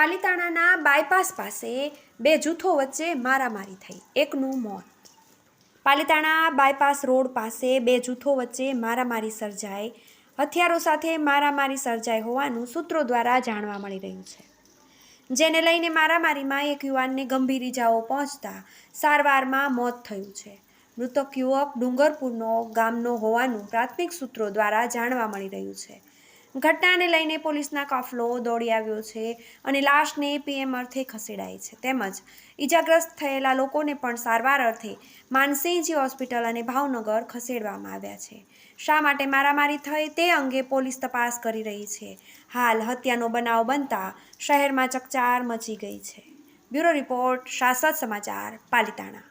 પાલિતાણાના bypass પાસે બે જૂથો વચ્ચે મારામારી થઈ, એકનું મોત। પાલિતાણા બાયપાસ રોડ પાસે બે જૂથો વચ્ચે મારામારી સર્જાઈ, હથિયારો સાથે મારામારી સર્જાઈ હોવાનું સૂત્રો દ્વારા જાણવા મળી રહ્યું છે, જેને લઈને મારામારીમાં એક યુવાનને ગંભીર ઇજાઓ પહોંચતા સારવારમાં મોત થયું છે। મૃતક યુવક ડુંગરપુરનો ગામનો હોવાનું પ્રાથમિક સૂત્રો દ્વારા જાણવા મળી રહ્યું છે। ઘટનાને લઈને પોલીસના કાફલો દોડી આવ્યો છે અને લાશને પીએમ અર્થે ખસેડાઈ છે, તેમજ ઈજાગ્રસ્ત થયેલા લોકોને પણ સારવાર અર્થે માનસિંહજી હોસ્પિટલ અને ભાવનગર ખસેડવામાં આવ્યા છે। શા માટે મારામારી થઈ તે અંગે પોલીસ તપાસ કરી રહી છે। હાલ હત્યાનો બનાવ બનતા શહેરમાં ચકચાર મચી ગઈ છે। બ્યુરો રિપોર્ટ, શાશ્વત સમાચાર, પાલિતાણા।